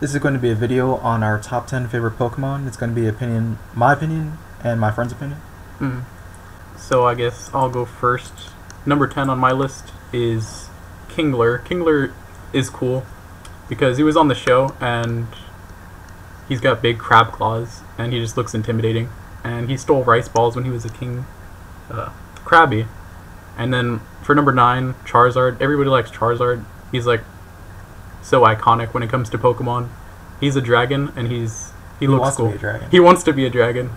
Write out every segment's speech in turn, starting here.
This is going to be a video on our top 10 favorite Pokemon. It's going to be my opinion, and my friend's opinion. Mm. So I guess I'll go first. Number 10 on my list is Kingler. Kingler is cool because he was on the show and he's got big crab claws and he just looks intimidating. And he stole rice balls when he was a king Krabby. And then for number 9, Charizard. Everybody likes Charizard. He's like so iconic when it comes to Pokemon. He's a dragon and he looks cool. To be a dragon. He wants to be a dragon.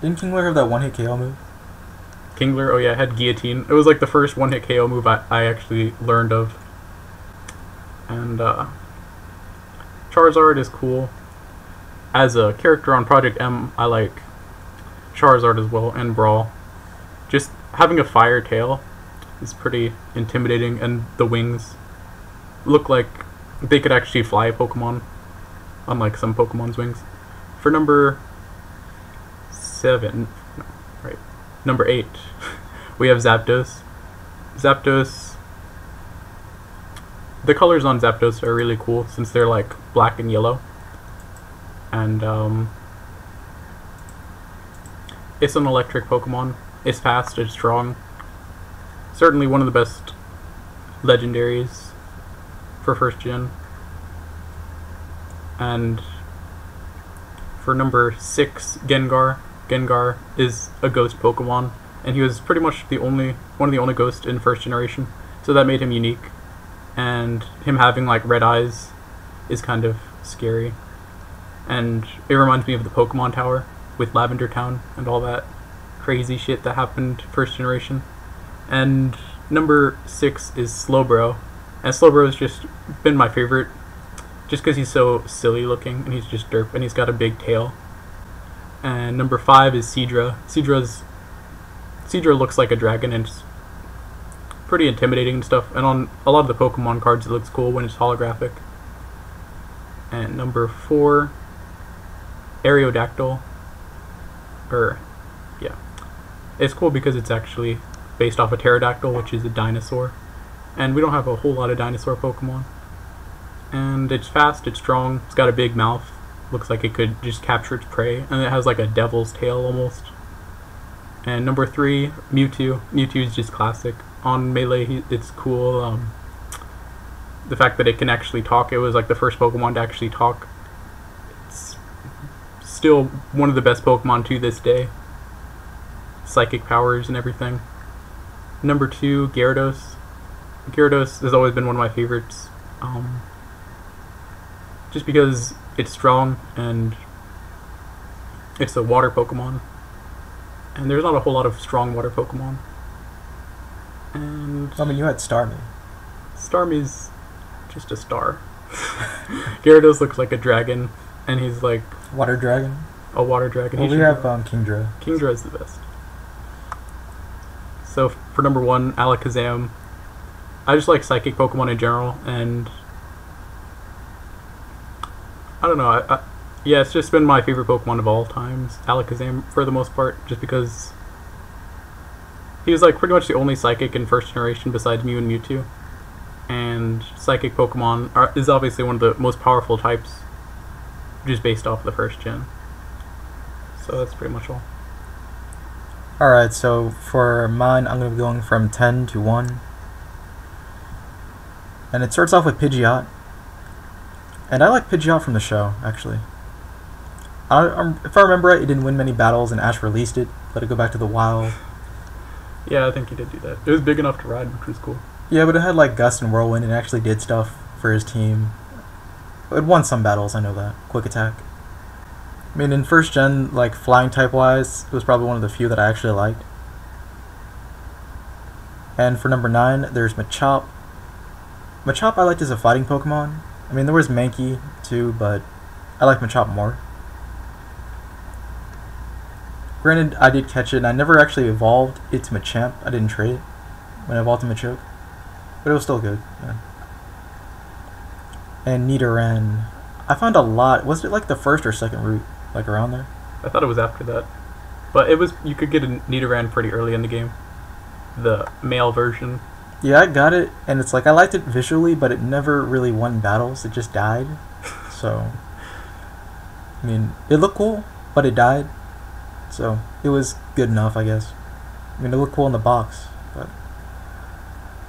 Didn't Kingler have that one-hit KO move? Kingler, oh yeah, had Guillotine. It was like the first one-hit KO move I actually learned of. And Charizard is cool. As a character on Project M, I like Charizard as well, and Brawl. Just having a fire tail is pretty intimidating, and the wings look like they could actually fly a Pokemon, unlike some Pokemon's wings. For number 7, no, right, number 8, we have Zapdos. Zapdos, the colors on Zapdos are really cool since they're like black and yellow. And it's an electric Pokemon. It's fast, it's strong. Certainly one of the best legendaries for first gen. And for number 6, Gengar. Gengar is a ghost Pokemon, and he was pretty much one of the only ghosts in first generation, so that made him unique. And him having like red eyes is kind of scary. And it reminds me of the Pokemon Tower with Lavender Town and all that crazy shit that happened first generation. And number 6 is Slowbro. And Slowbro has just been my favorite just because he's so silly looking and he's just derp and he's got a big tail. And number 5 is Seadra. Seadra looks like a dragon and it's pretty intimidating and stuff. And on a lot of the Pokemon cards it looks cool when it's holographic. And number 4, Aerodactyl. Yeah. It's cool because it's actually based off a pterodactyl, which is a dinosaur. And we don't have a whole lot of dinosaur Pokemon. And it's fast, it's strong, it's got a big mouth. Looks like it could just capture its prey. And it has like a devil's tail almost. And number 3, Mewtwo. Mewtwo is just classic. On Melee, it's cool. The fact that it can actually talk, it was like the first Pokemon to actually talk. It's still one of the best Pokemon to this day. Psychic powers and everything. Number 2, Gyarados. Gyarados has always been one of my favorites. Just because it's strong and it's a water Pokemon. And there's not a whole lot of strong water Pokemon. And I mean, you had Starmie. Starmie's just a star. Gyarados looks like a dragon, and he's like Water Dragon? a water dragon. Well, we have Kingdra. Kingdra is the best. So for number 1, Alakazam. I just like psychic Pokemon in general, and I don't know. Yeah, it's just been my favorite Pokemon of all times. Alakazam, for the most part, just because he was like pretty much the only psychic in first generation besides Mew and Mewtwo. And psychic Pokemon is obviously one of the most powerful types, just based off the first gen. So that's pretty much all. Alright, so for mine, I'm going to be going from 10 to 1. And it starts off with Pidgeot. And I like Pidgeot from the show, actually. If I remember right, it didn't win many battles, and Ash released it, let it go back to the wild. Yeah, I think he did do that. It was big enough to ride, which was cool. Yeah, but it had like Gust and Whirlwind, and it actually did stuff for his team. It won some battles, I know that. Quick Attack. I mean, in first gen, like flying type wise, it was probably one of the few that I actually liked. And for number 9, there's Machop. Machop I liked as a fighting Pokemon. I mean, there was Mankey too, but I like Machop more. Granted, I did catch it, and I never actually evolved it to Machamp. I didn't trade it when I evolved to Machoke. But it was still good, yeah. And Nidoran. I found a lot. Was it like the first or second route? Like around there? I thought it was after that. But it was, you could get a Nidoran pretty early in the game. The male version. Yeah, I got it, and it's like I liked it visually, but it never really won battles. It just died. So, I mean, it looked cool, but it died. So, it was good enough, I guess. I mean, it looked cool in the box, but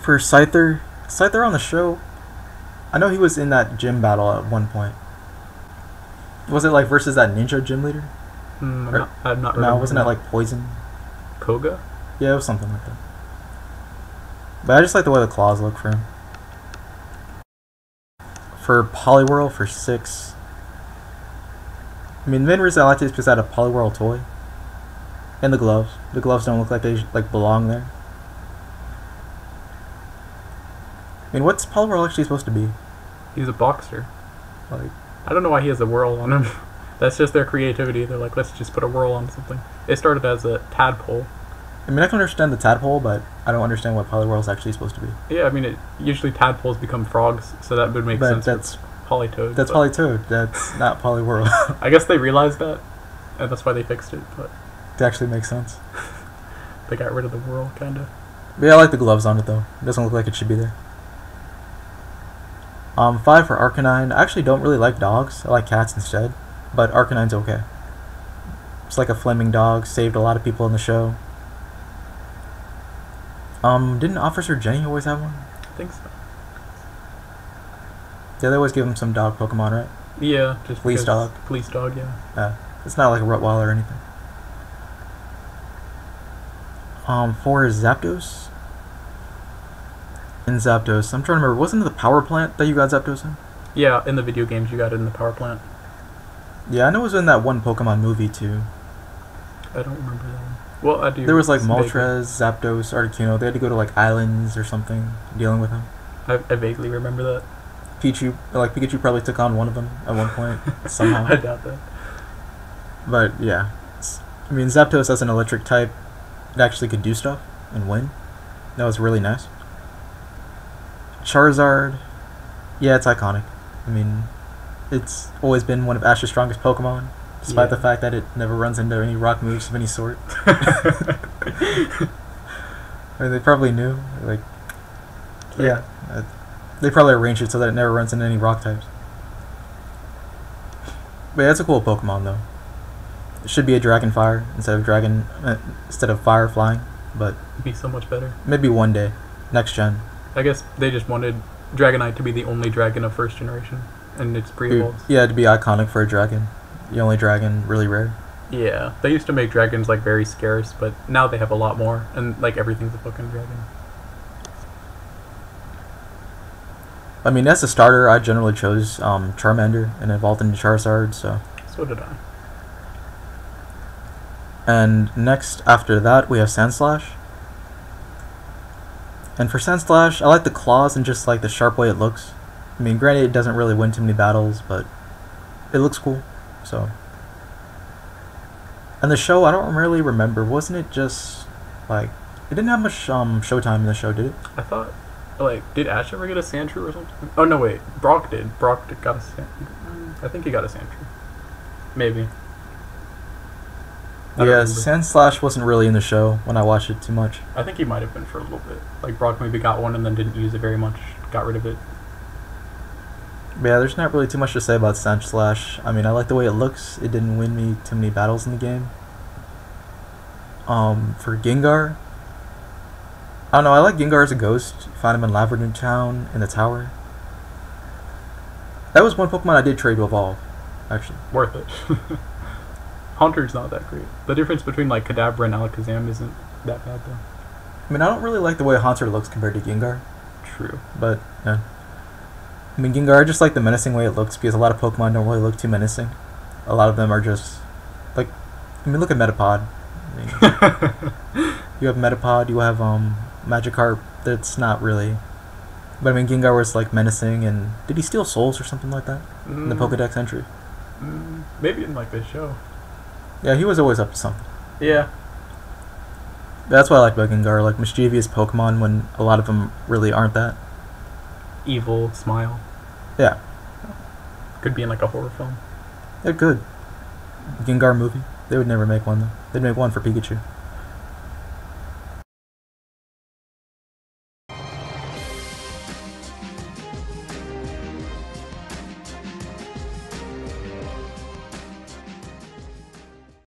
for Scyther on the show, I know he was in that gym battle at one point. Was it like versus that ninja gym leader? I'm not No, wasn't that like Poison? Koga? Yeah, it was something like that. But I just like the way the claws look for him. For Poliwhirl, for 6. I mean, the main reason I like it is because I had a Poliwhirl toy. And the gloves. The gloves don't look like they belong there. I mean, what's Poliwhirl actually supposed to be? He's a boxer. Like, I don't know why he has a whirl on him. That's just their creativity. They're like, let's just put a whirl on something. It started as a tadpole. I mean, I can understand the tadpole, but I don't understand what Poliwhirl is actually supposed to be. Yeah, I mean, usually tadpoles become frogs, so that would make But sense. that's Polytoad. That's Politoad. That's not Poliwhirl. I guess they realized that, and that's why they fixed it. But It actually makes sense. they got rid of the whirl, kinda. But yeah, I like the gloves on it though. It doesn't look like it should be there. 5 for Arcanine. I actually don't really like dogs. I like cats instead. But Arcanine's okay. It's like a flaming dog. Saved a lot of people in the show. Didn't Officer Jenny always have one? I think so. Yeah, they always give him some dog Pokemon, right? Yeah, just Police because- dog. Police dog, yeah. It's not like a Rottweiler or anything. 4 is Zapdos. In Zapdos, I'm trying to remember, wasn't it the power plant that you got Zapdos in? Yeah, in the video games you got it in the power plant. Yeah, I know it was in that one Pokemon movie too. I don't remember that one. Well, I do. There was like vaguely. Moltres, Zapdos, Articuno. They had to go to like islands or something dealing with them. I vaguely remember that. Pikachu probably took on one of them at one point somehow. I doubt that. But yeah, I mean Zapdos as an electric type, it actually could do stuff and win. That was really nice. Charizard, yeah, it's iconic. I mean, it's always been one of Ash's strongest Pokemon, despite the fact that it never runs into any rock moves of any sort. I mean, they probably knew. Like, yeah, they probably arranged it so that it never runs into any rock types. But yeah, it's a cool Pokemon though. It should be a Dragon Fire instead of Fire flying, but It'd be so much better. maybe one day, next gen. I guess they just wanted Dragonite to be the only dragon of first generation, and it's pre-evolved. Yeah, to be iconic for a dragon. The only dragon really rare. Yeah, they used to make dragons like very scarce, but now they have a lot more, and like everything's a fucking dragon. I mean, as a starter, I generally chose Charmander and evolved into Charizard, so. So did I. And next, after that, we have Sandslash. And for Sandslash, I like the claws and just like the sharp way it looks. I mean, granted, it doesn't really win too many battles, but it looks cool, so. And the show, I don't really remember. Wasn't it just, like, it didn't have much showtime in the show, did it? I thought, like, did Ash ever get a Sandshrew or something? Oh, no, wait. Brock did. Brock got a Sandshrew. I think he got a Sandshrew. Maybe. I don't Yeah, remember. Sandslash wasn't really in the show when I watched it too much. I think he might have been for a little bit. Like, Brock maybe got one and then didn't use it very much. Got rid of it. But yeah, there's not really too much to say about Sandslash. I mean, I like the way it looks. It didn't win me too many battles in the game. For Gengar, I don't know, I like Gengar as a ghost. You find him in Lavender Town, in the tower. That was one Pokemon I did trade to evolve, actually. Worth it. Haunter's not that great. The difference between, like, Kadabra and Alakazam isn't that bad, though. I mean, I don't really like the way Haunter looks compared to Gengar, True. but yeah. I mean, Gengar, I just like the menacing way it looks because a lot of Pokemon don't really look too menacing. A lot of them are just, like, I mean, look at Metapod. I mean, you have Metapod, you have Magikarp. That's not really. But I mean, Gengar was like menacing, and did he steal souls or something like that in the Pokedex entry? Maybe in, like, this show. Yeah, he was always up to something. Yeah. That's what I like about Gengar, like mischievous Pokemon when a lot of them really aren't that. Evil smile. Yeah, Could be in, like, a horror film. they're good. Gengar movie. They would never make one though. They'd make one for Pikachu.